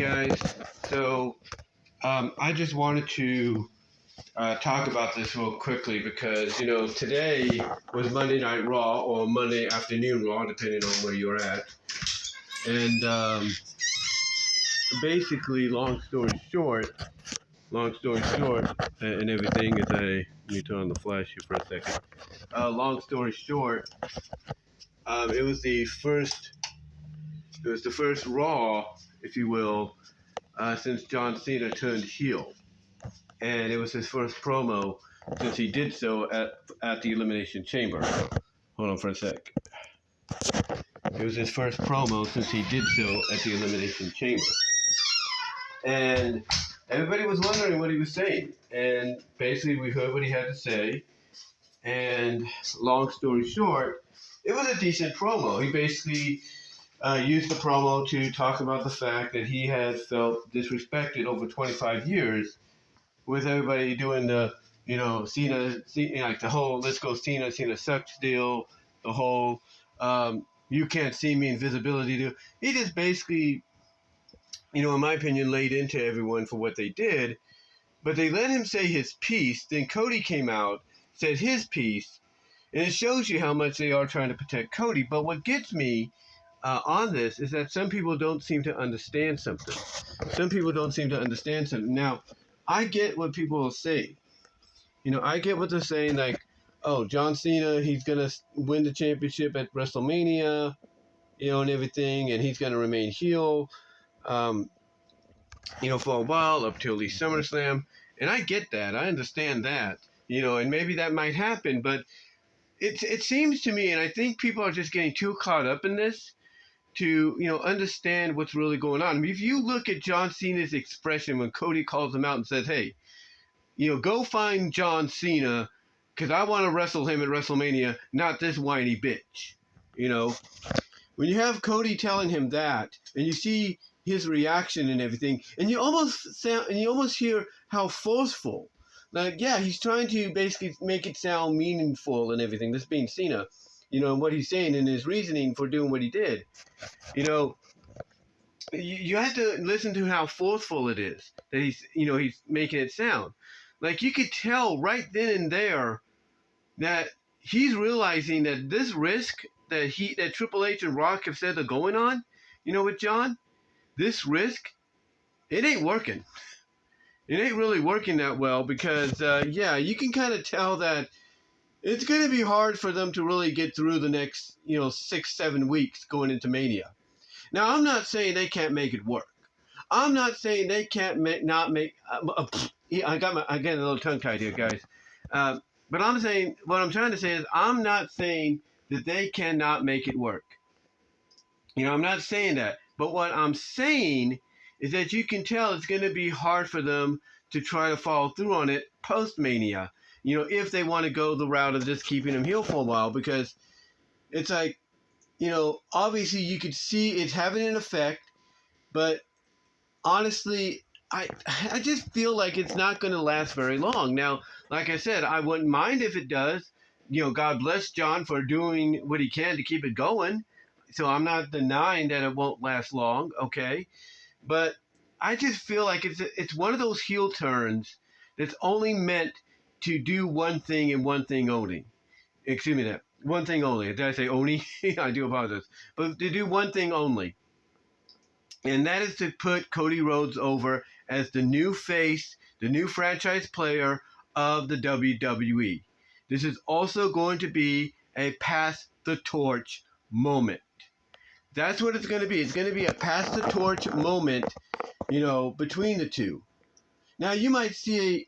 guys. So, I just wanted to talk about this real quickly because, today was Monday Night Raw or Monday Afternoon Raw, depending on where you're at. And basically, long story short, and everything is let me turn on the flash here for a second. Long story short, it was the first Raw, if you will, since John Cena turned heel. And it was his first promo since he did so at the Elimination Chamber. Hold on for a sec. It was his first promo since he did so at the Elimination Chamber. And everybody was wondering what he was saying. And basically we heard what he had to say. And long story short, it was a decent promo. He basically used the promo to talk about the fact that he had felt disrespected over 25 years with everybody doing the, Cena, like the whole "Let's go Cena sucks" deal, the whole "you can't see me" invisibility deal. He just basically, in my opinion, laid into everyone for what they did, but they let him say his piece. Then Cody came out, said his piece, and it shows you how much they are trying to protect Cody. But what gets me on this is that some people don't seem to understand something. Now, I get what people will say. I get what they're saying, like, oh, John Cena, he's going to win the championship at WrestleMania, and everything, and he's going to remain heel, for a while, up till the SummerSlam. And I get that. I understand that, and maybe that might happen, but it seems to me, and I think people are just getting too caught up in this, to, understand what's really going on. I mean, if you look at John Cena's expression when Cody calls him out and says, hey, go find John Cena because I want to wrestle him at WrestleMania, not this whiny bitch. When you have Cody telling him that and you see his reaction and everything, and you almost hear how forceful, like, yeah, he's trying to basically make it sound meaningful and everything, this being Cena, and what he's saying and his reasoning for doing what he did. You have to listen to how forceful it is that he's making it sound. Like, you could tell right then and there that he's realizing that this risk that Triple H and Rock have said they're going on, with John, this risk, it ain't working. It ain't really working that well because, you can kind of tell that it's going to be hard for them to really get through the next, 6-7 weeks going into Mania. Now, I'm not saying they can't make it work. I'm not saying they can't I get a little tongue-tied here, guys. But what I'm trying to say is I'm not saying that they cannot make it work. I'm not saying that. But what I'm saying is that you can tell it's going to be hard for them to try to follow through on it post-Mania. If they want to go the route of just keeping him heel for a while, because it's like, obviously you could see it's having an effect, but honestly, I just feel like it's not going to last very long. Now, like I said, I wouldn't mind if it does. God bless John for doing what he can to keep it going. So I'm not denying that it won't last long, okay? But I just feel like it's one of those heel turns that's only meant to do one thing and one thing only. Excuse me, that one thing only. Did I say only? I do apologize. But to do one thing only. And that is to put Cody Rhodes over as the new face, the new franchise player of the WWE. This is also going to be a pass the torch moment. That's what it's going to be. It's going to be a pass the torch moment, between the two. Now you might say,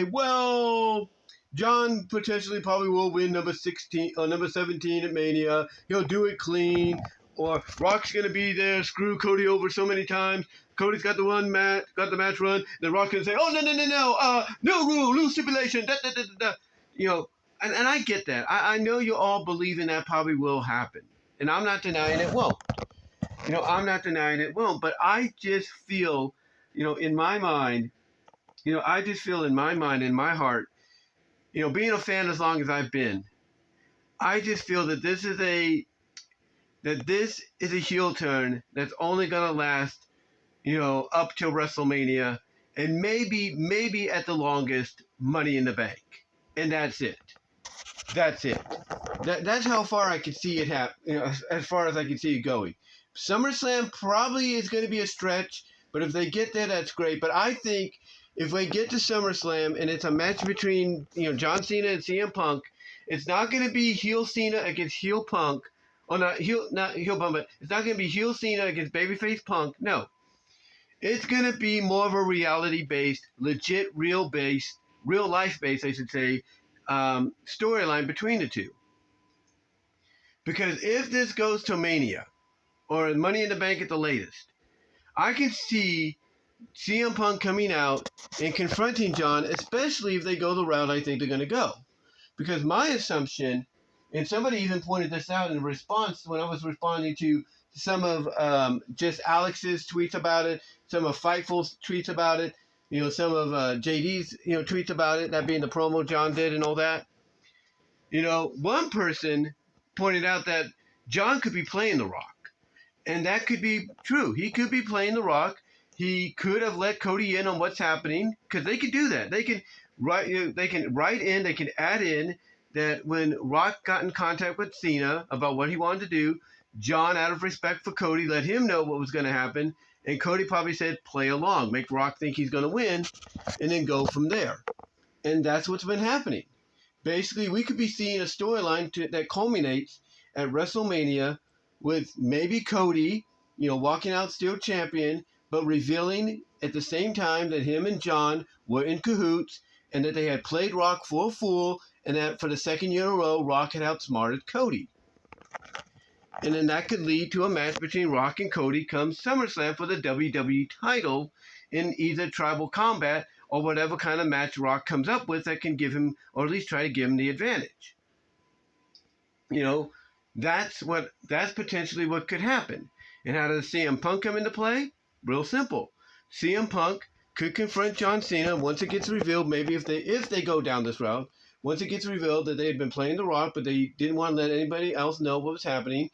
well, John potentially probably will win number 16 or number 17 at Mania. He'll do it clean. Or Rock's going to be there, screw Cody over so many times. Cody's got the match run. Then Rock's going to say, oh, no rule, no stipulation, And I get that. I know you all believe in that probably will happen. And I'm not denying it won't. But I just feel, in my mind, in my heart, being a fan as long as I've been, I just feel that this is a heel turn that's only going to last up till WrestleMania, and maybe at the longest, Money in the Bank, and that's it. That's it. That's how far I can see it happen. As far as I can see it going. SummerSlam probably is going to be a stretch, but if they get there, that's great. But I think if they get to SummerSlam and it's a match between John Cena and CM Punk, it's not going to be heel Cena against heel Punk, or not heel Punk, but it's not going to be heel Cena against babyface Punk. No, it's going to be more of a reality-based, legit, real life-based, I should say, storyline between the two. Because if this goes to Mania, or Money in the Bank at the latest, I can see CM Punk coming out and confronting John, especially if they go the route I think they're going to go. Because my assumption, and somebody even pointed this out in response when I was responding to some of just Alex's tweets about it, some of Fightful's tweets about it, some of JD's tweets about it, that being the promo John did and all that. One person pointed out that John could be playing The Rock. And that could be true. He could be playing The Rock. He could have let Cody in on what's happening, because they could do that. They can write in, they can add in that when Rock got in contact with Cena about what he wanted to do, John, out of respect for Cody, let him know what was going to happen. And Cody probably said, play along, make Rock think he's going to win, and then go from there. And that's what's been happening. Basically, we could be seeing a storyline that culminates at WrestleMania with maybe Cody, walking out still champion, but revealing at the same time that him and John were in cahoots and that they had played Rock for a fool, and that for the second year in a row, Rock had outsmarted Cody. And then that could lead to a match between Rock and Cody come SummerSlam for the WWE title in either Tribal Combat or whatever kind of match Rock comes up with that can give him, or at least try to give him the advantage. That's potentially what could happen. And how does CM Punk come into play? Real simple. CM Punk could confront John Cena once it gets revealed, maybe if they go down this route, once it gets revealed that they had been playing The Rock, but they didn't want to let anybody else know what was happening.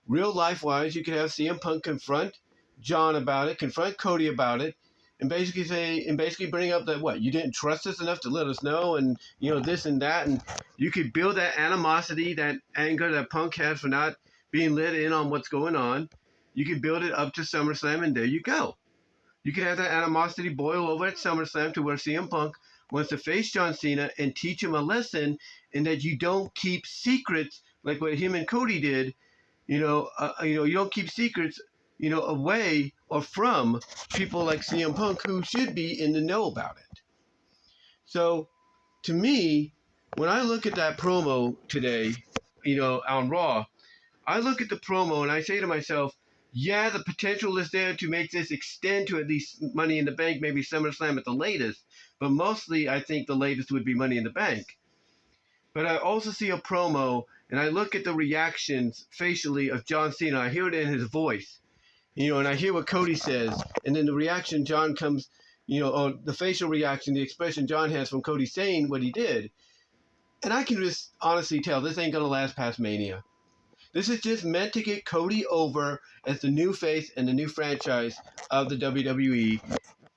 Real life-wise, you could have CM Punk confront John about it, confront Cody about it, and basically bring up that you didn't trust us enough to let us know, and this and that, and you could build that animosity, that anger that Punk has for not being let in on what's going on. You could build it up to SummerSlam, and there you go. You could have that animosity boil over at SummerSlam to where CM Punk wants to face John Cena and teach him a lesson, in that you don't keep secrets like what him and Cody did. You don't keep secrets away or from people like CM Punk, who should be in the know about it. So, to me, when I look at that promo today, on Raw, I look at the promo and I say to myself, yeah, the potential is there to make this extend to at least Money in the Bank, maybe SummerSlam at the latest, but mostly I think the latest would be Money in the Bank. But I also see a promo, and I look at the reactions facially of John Cena. I hear it in his voice. And I hear what Cody says, and then the reaction John comes, or the facial reaction, the expression John has from Cody saying what he did. And I can just honestly tell this ain't going to last past Mania. This is just meant to get Cody over as the new face and the new franchise of the WWE,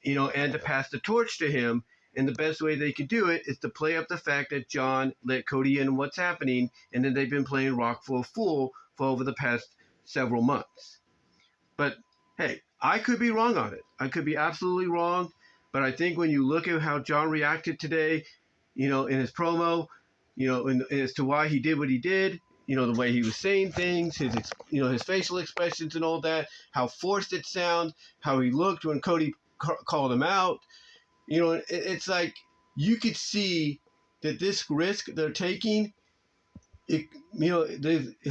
and to pass the torch to him. And the best way they can do it is to play up the fact that John let Cody in what's happening, and then they've been playing Rock for a fool for over the past several months. But, hey, I could be wrong on it. I could be absolutely wrong. But I think when you look at how John reacted today, in his promo, as to why he did what he did, the way he was saying things, his facial expressions and all that, how forced it sounded, how he looked when Cody called him out, it's like you could see that this risk they're taking,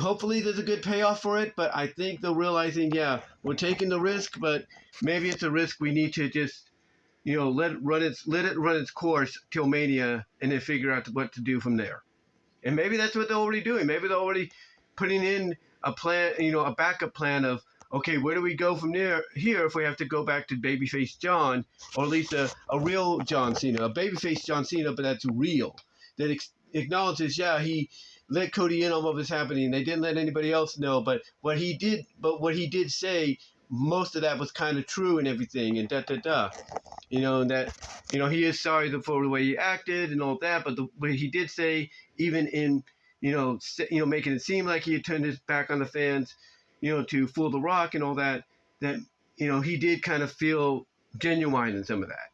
hopefully there's a good payoff for it, but I think they're realizing, yeah, we're taking the risk, but maybe it's a risk we need to just, let it run its course till Mania, and then figure out what to do from there. And maybe that's what they're already doing. Maybe they're already putting in a plan, a backup plan of, okay, where do we go from here if we have to go back to babyface John, or at least a real John Cena, a babyface John Cena, but that's real, that acknowledges, yeah, he let Cody in on what was happening. They didn't let anybody else know, but what he did say most of that was kind of true and everything, and you know, that, you know, he is sorry for the way he acted and all that, but he did say, even in, making it seem like he had turned his back on the fans, to fool the Rock and all that, that, he did kind of feel genuine in some of that.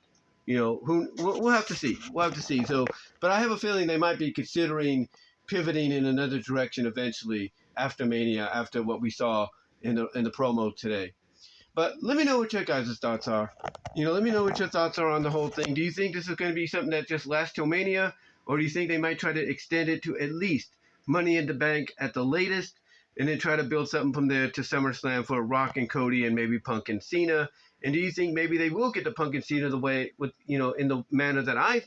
We'll have to see. We'll have to see. So, but I have a feeling they might be considering pivoting in another direction eventually after Mania, after what we saw in the promo today. But let me know what your guys' thoughts are. Let me know what your thoughts are on the whole thing. Do you think this is going to be something that just lasts till Mania? Or do you think they might try to extend it to at least Money in the Bank at the latest, and then try to build something from there to SummerSlam for Rock and Cody and maybe Punk and Cena? And do you think maybe they will get the Punk and Cena the way, in the manner that I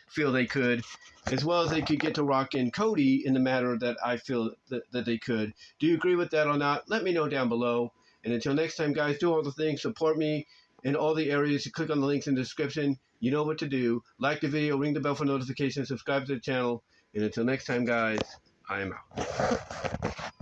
feel they could, as well as they could get to Rock and Cody in the manner that I feel that they could? Do you agree with that or not? Let me know down below. And until next time, guys, do all the things. Support me in all the areas. You click on the links in the description. You know what to do. Like the video, ring the bell for notifications, subscribe to the channel. And until next time, guys, I am out.